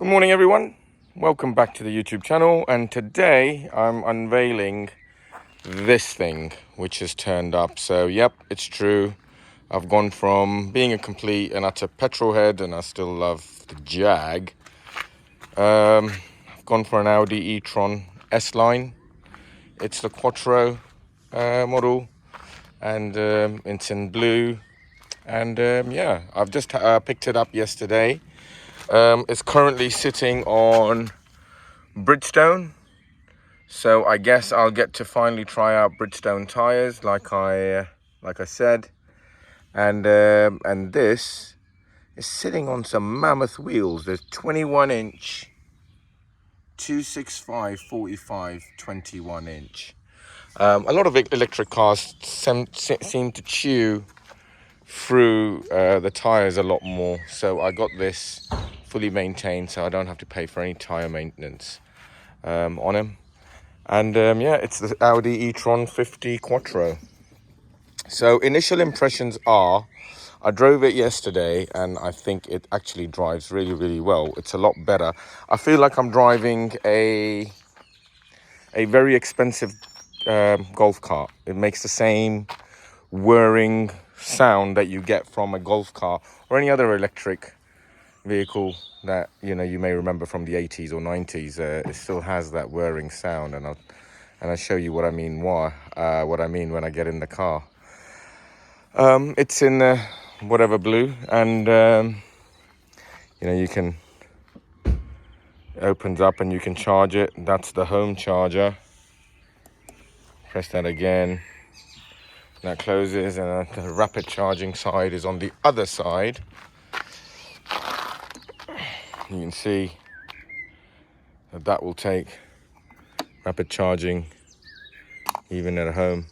Good morning everyone, welcome back to the YouTube channel, and today I'm unveiling this thing which has turned up. So yep, it's true, I've gone from being a complete and utter petrol head, and I still love the Jag. I've gone for an Audi e-tron S-Line. It's the Quattro model, and it's in blue, and yeah, I've just picked it up yesterday. It's currently sitting on Bridgestone, so I guess I'll get to finally try out Bridgestone tires, like I said, and this is sitting on some mammoth wheels. There's 21-inch, 265, 45, 21-inch. A lot of electric cars seem to chew through the tires a lot more, so I got this fully maintained, so I don't have to pay for any tire maintenance on him. And yeah, it's the Audi e-tron 50 Quattro. So initial impressions are, I drove it yesterday and I think it actually drives really well. It's a lot better. I feel like I'm driving a very expensive golf cart. It makes the same whirring sound that you get from a golf car or any other electric vehicle that you may remember from the 80s or 90s. It still has that whirring sound, and I'll show you what I mean what I mean when I get in the car. It's in whatever blue, and you can, it opens up and you can charge it. That's the home charger. Press that again, that closes, and the rapid charging side is on the other side. You can see that will take rapid charging even at home.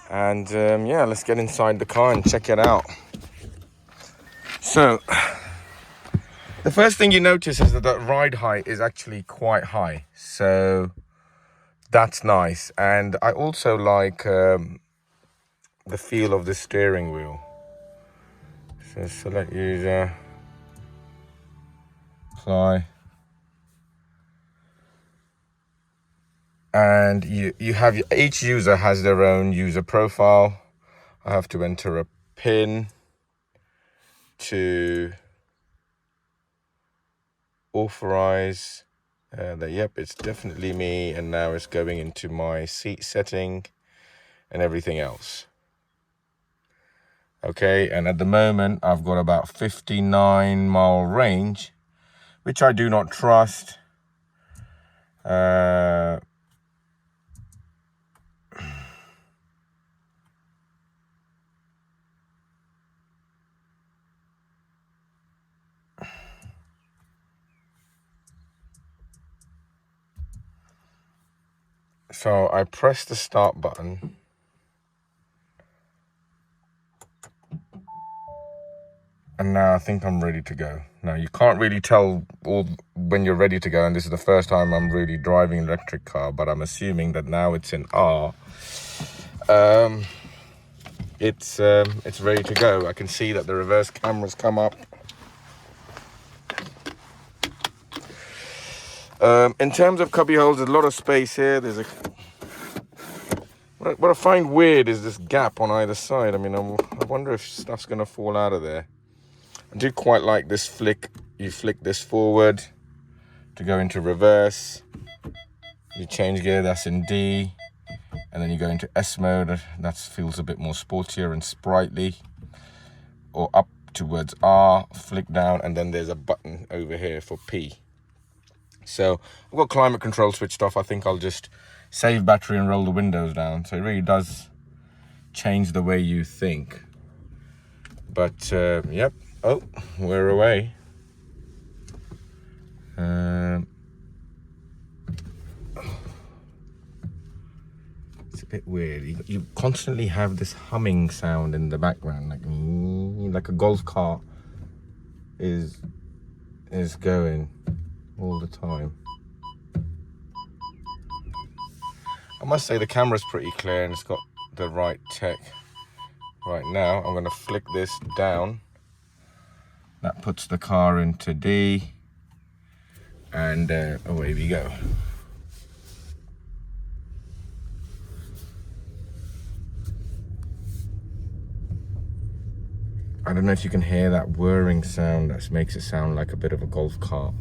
And yeah, let's get inside the car and check it out. So the first thing you notice is that the ride height is actually quite high, so that's nice. And I also like the feel of the steering wheel. So select user, apply, and you have, each user has their own user profile. I have to enter a PIN to authorize that yep, it's definitely me, and now it's going into my seat setting and everything else. Okay, and at the moment I've got about 59-mile range, which I do not trust. So I press the start button, and now I think I'm ready to go. Now you can't really tell when you're ready to go, and this is the first time I'm really driving an electric car, but I'm assuming that now it's in R. It's ready to go. I can see that the reverse cameras come up. In terms of cubby holes, there's a lot of space here. There's what I find weird is this gap on either side. I mean, I wonder if stuff's gonna fall out of there. I do quite like this flick. You flick this forward to go into reverse. You change gear, that's in D. And then you go into S mode. That feels a bit more sportier and sprightly. Or up towards R, flick down, and then there's a button over here for P. So I've got climate control switched off. I think I'll just save battery and roll the windows down. So it really does change the way you think. But yep. Oh, we're away. It's a bit weird. You constantly have this humming sound in the background, like a golf cart is going all the time. I must say the camera's pretty clear and it's got the right tech. Right now, I'm going to flick this down. That puts the car into D, and away we go. I don't know if you can hear that whirring sound. That makes it sound like a bit of a golf cart.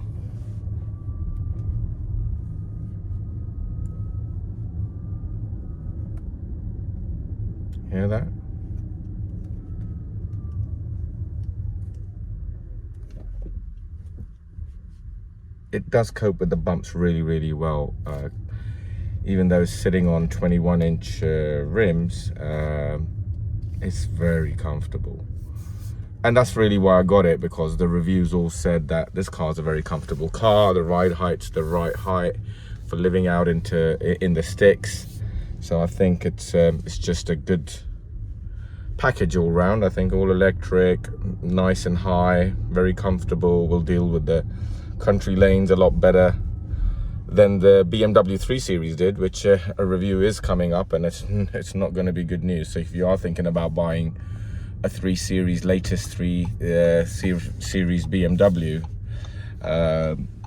Hear that? It does cope with the bumps really, really well. Even though it's sitting on 21-inch rims, it's very comfortable. And that's really why I got it, because the reviews all said that this car's a very comfortable car. The ride height's the right height for living out in the sticks. So I think it's just a good package all round. I think all electric, nice and high, very comfortable. Will deal with the country lanes a lot better than the BMW 3 Series did, which a review is coming up, and it's not going to be good news. So if you are thinking about buying a 3 Series, latest 3 Series BMW,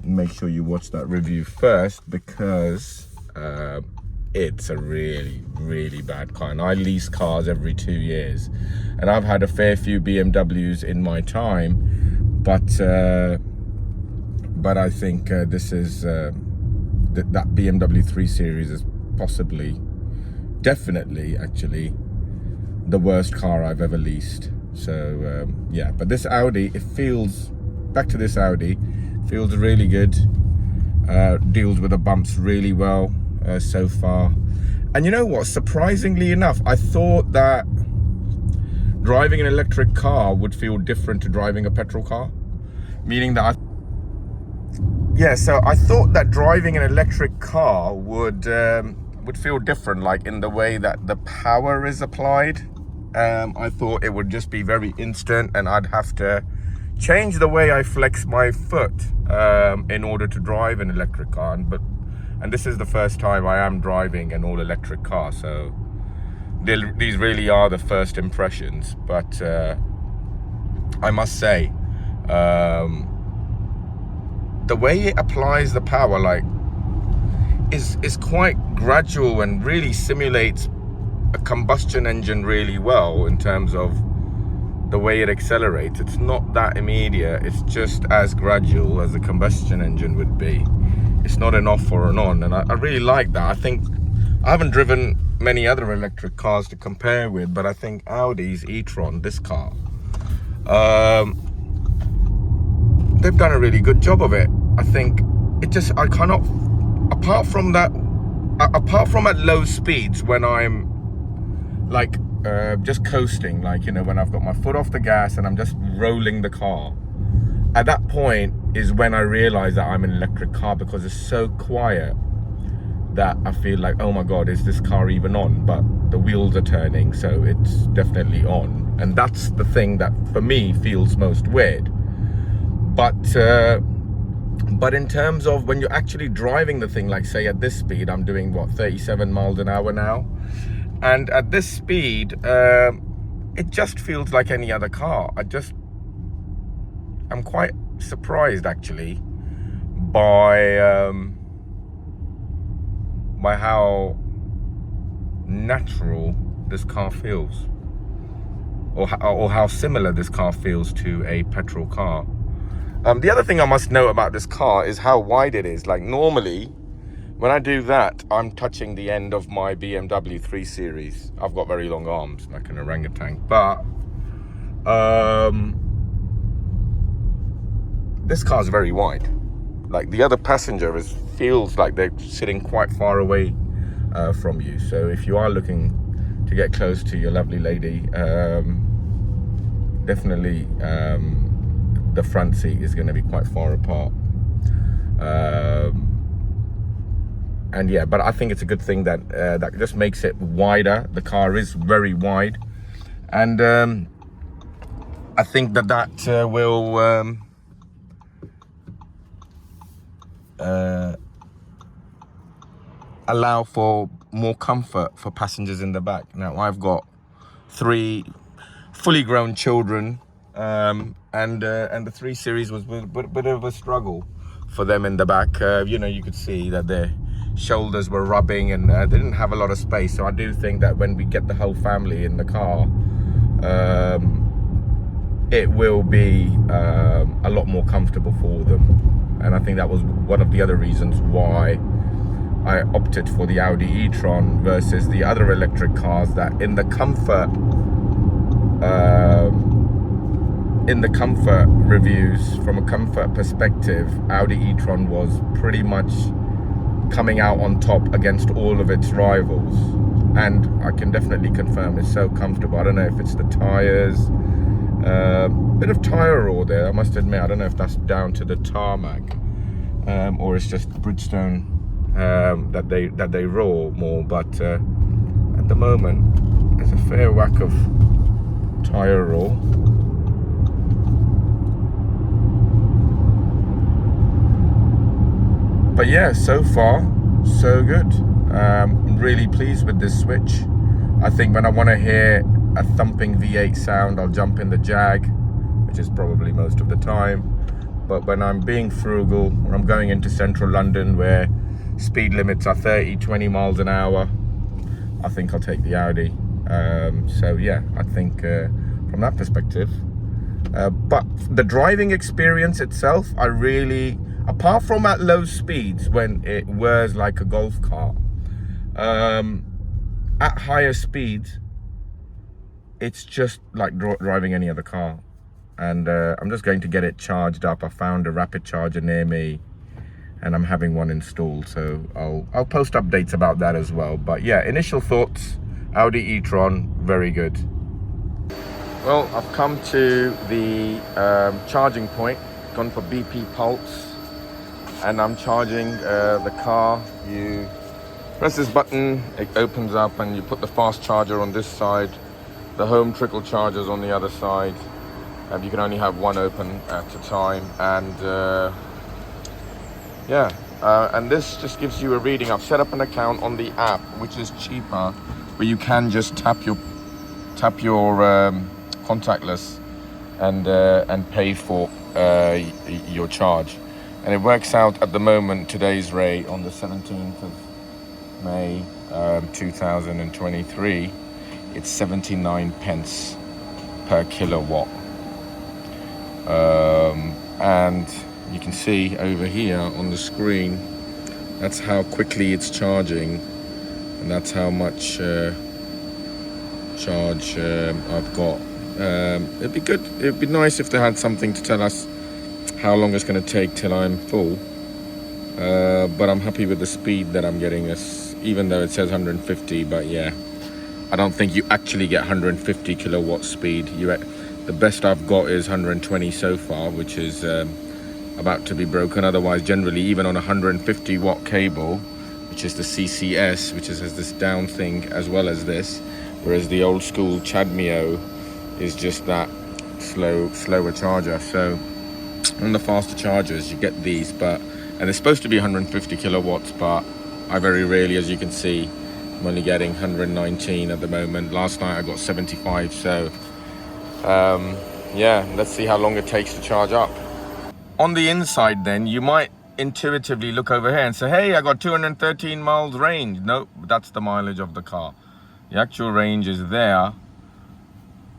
make sure you watch that review first, because it's a really, really bad car. And I lease cars every 2 years, and I've had a fair few BMWs in my time, but I think this is that BMW 3 Series is possibly, definitely actually, the worst car I've ever leased. So yeah, but this Audi, it feels, back to this Audi, feels really good. Deals with the bumps really well so far. And you know what, surprisingly enough, I thought that driving an electric car would feel different to driving a petrol car, meaning that so I thought that driving an electric car would feel different, like in the way that the power is applied. I thought it would just be very instant, and I'd have to change the way I flex my foot in order to drive an electric car. And this is the first time I am driving an all-electric car, so these really are the first impressions. But I must say, the way it applies the power, like, is quite gradual and really simulates a combustion engine really well in terms of the way it accelerates. It's not that immediate, it's just as gradual as a combustion engine would be. It's not an off or an on, and I really like that. I think I haven't driven many other electric cars to compare with, but I think Audi's e-tron, this car, they've done a really good job of it. I think it just, I cannot, apart from at low speeds, when I'm like just coasting, like, you know, when I've got my foot off the gas and I'm just rolling the car, at that point is when I realize that I'm an electric car, because it's so quiet that I feel like, oh my god, is this car even on? But the wheels are turning, so it's definitely on. And that's the thing that for me feels most weird. But in terms of when you're actually driving the thing, like say at this speed, I'm doing what, 37 miles an hour now, and at this speed it just feels like any other car. I'm quite surprised actually by how natural this car feels, or how similar this car feels to a petrol car. The other thing I must note about this car is how wide it is. Like, normally when I do that, I'm touching the end of my BMW 3 Series. I've got very long arms, like an orangutan, but this car's very wide. Like, the other passenger feels like they're sitting quite far away from you. So if you are looking to get close to your lovely lady, definitely the front seat is going to be quite far apart. And yeah, but I think it's a good thing that that just makes it wider. The car is very wide, and I think that will allow for more comfort for passengers in the back. Now, I've got 3 fully grown children and the 3 Series was a bit of a struggle for them in the back. You know, you could see that their shoulders were rubbing, and they didn't have a lot of space. So I do think that when we get the whole family in the car, it will be a lot more comfortable for them. And I think that was one of the other reasons why I opted for the Audi e-tron versus the other electric cars, that in the comfort reviews, from a comfort perspective, Audi e-tron was pretty much coming out on top against all of its rivals. And I can definitely confirm it's so comfortable. I don't know if it's the tires, bit of tire roar there, I must admit. I don't know if that's down to the tarmac, or it's just Bridgestone that they roar more. But at the moment, there's a fair whack of tire roar. But yeah, so far so good. I'm really pleased with this switch. I think when I want to hear a thumping V8 sound, I'll jump in the Jag, which is probably most of the time. But when I'm being frugal, or I'm going into central London where speed limits are 20 miles an hour, I think I'll take the Audi. So yeah, I think from that perspective. But the driving experience itself, I really, apart from at low speeds when it whirs like a golf cart, at higher speeds, it's just like driving any other car. And I'm just going to get it charged up. I found a rapid charger near me, and I'm having one installed, so I'll post updates about that as well. But yeah, initial thoughts, Audi e-tron, very good. Well, I've come to the charging point, gone for BP Pulse, and I'm charging the car. You press this button, it opens up, and you put the fast charger on this side, the home trickle chargers on the other side. You can only have one open at a time, and yeah, and this just gives you a reading. I've set up an account on the app, which is cheaper, where you can just tap your contactless and pay for your charge, and it works out at the moment, today's rate on the 17th of May 2023, it's 79 pence per kilowatt. And you can see over here on the screen, that's how quickly it's charging, and that's how much charge I've got. It'd be good, it'd be nice if they had something to tell us how long it's going to take till I'm full, but I'm happy with the speed that I'm getting, even though it says 150. But yeah, I don't think you actually get 150 kilowatt speed. The best I've got is 120 so far, which is about to be broken. Otherwise, generally, even on a 150 watt cable, which is the CCS, which has this down thing as well as this, whereas the old school Cadmio is just that slower charger. So on the faster chargers, you get these, and they're supposed to be 150 kilowatts, but I very rarely, as you can see, I'm only getting 119 at the moment. Last night I got 75, so yeah, let's see how long it takes to charge up. On the inside then, you might intuitively look over here and say, hey, I got 213 miles range. Nope, that's the mileage of the car. The actual range is there,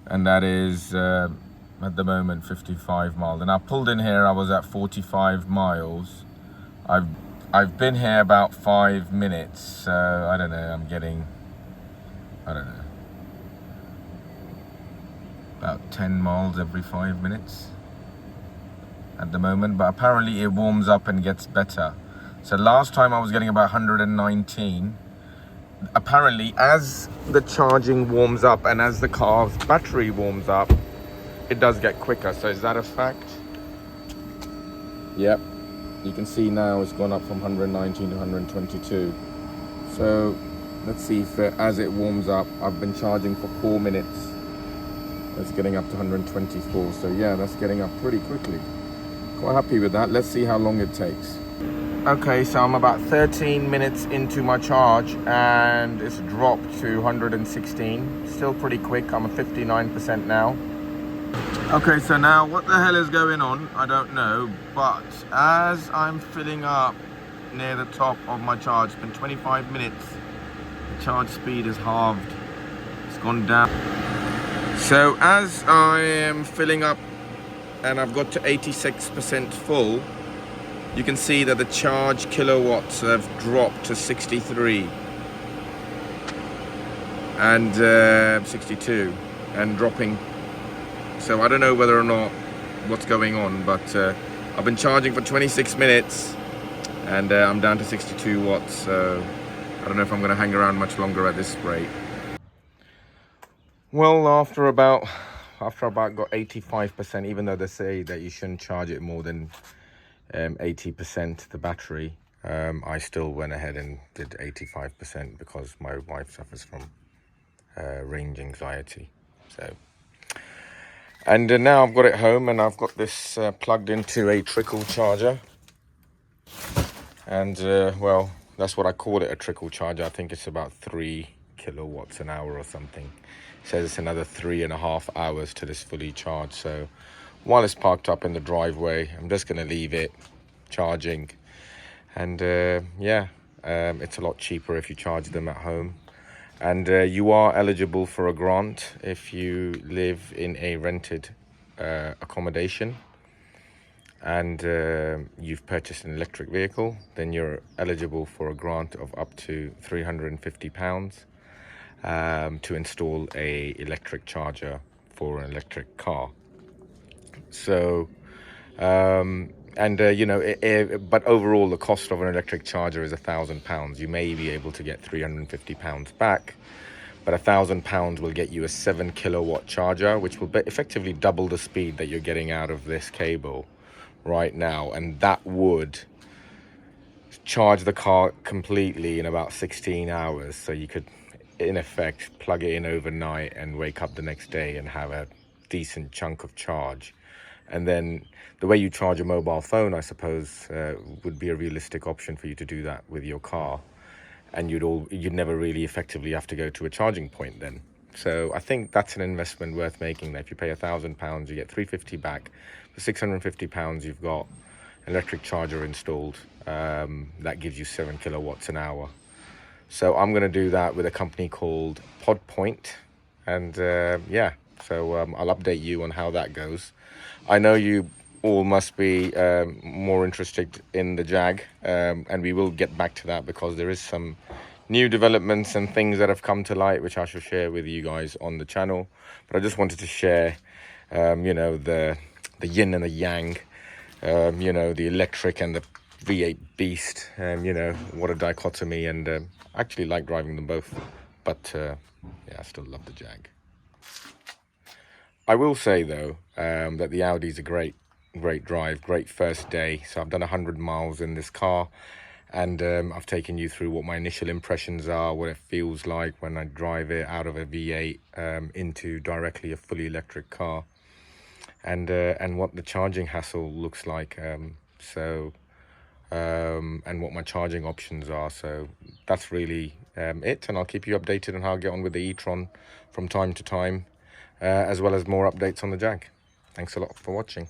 and that is at the moment 55 miles. And I pulled in here, I was at 45 miles. I've been here about 5 minutes, so I don't know, I'm getting, I don't know, about 10 miles every 5 minutes at the moment. But apparently it warms up and gets better. So last time I was getting about 119. Apparently as the charging warms up and as the car's battery warms up, it does get quicker. So is that a fact? Yep, you can see now it's gone up from 119 to 122. So let's see if as it warms up, I've been charging for 4 minutes. It's getting up to 124. So yeah, that's getting up pretty quickly. Quite happy with that. Let's see how long it takes. Okay, so I'm about 13 minutes into my charge and it's dropped to 116. Still pretty quick. I'm at 59% now. Okay, so now what the hell is going on? I don't know, but as I'm filling up near the top of my charge, it's been 25 minutes. The charge speed is halved. It's gone down. So as I am filling up and I've got to 86% full, you can see that the charge kilowatts have dropped to 63 and 62 and dropping. So I don't know whether or not what's going on, but I've been charging for 26 minutes and I'm down to 62 watts. So I don't know if I'm going to hang around much longer at this rate. Well, after about got 85%, even though they say that you shouldn't charge it more than 80% the battery, I still went ahead and did 85% because my wife suffers from range anxiety. So, and now I've got it home and I've got this plugged into a trickle charger, and well, that's what I call it, a trickle charger. I think it's about 3 kilowatts an hour or something. It says it's another 3.5 hours to this fully charged. So while it's parked up in the driveway, I'm just going to leave it charging, and it's a lot cheaper if you charge them at home. And you are eligible for a grant if you live in a rented accommodation and you've purchased an electric vehicle. Then you're eligible for a grant of up to £350 to install a electric charger for an electric car. So but overall the cost of an electric charger is £1,000. You may be able to get £350 back, but £1,000 will get you a 7 kilowatt charger, which will effectively double the speed that you're getting out of this cable right now, and that would charge the car completely in about 16 hours. So you could in effect plug it in overnight and wake up the next day and have a decent chunk of charge. And then the way you charge a mobile phone, I suppose, would be a realistic option for you to do that with your car, and you'd never really effectively have to go to a charging point then. So I think that's an investment worth making. That if you pay £1,000, you get £350 back. For £650, you've got an electric charger installed. That gives you 7 kilowatts an hour. So I'm going to do that with a company called PodPoint, and so I'll update you on how that goes. I know you all must be more interested in the Jag, and we will get back to that because there is some new developments and things that have come to light which I shall share with you guys on the channel. But I just wanted to share the yin and the yang, the electric and the V8 beast, what a dichotomy. And I actually like driving them both, but I still love the Jag. I will say though that the Audi is a great drive, great first day. So I've done 100 miles in this car, and I've taken you through what my initial impressions are, what it feels like when I drive it out of a V8 into directly a fully electric car, and what the charging hassle looks like, and what my charging options are. So that's really it, and I'll keep you updated on how I get on with the e-tron from time to time, as well as more updates on the Jag. Thanks a lot for watching.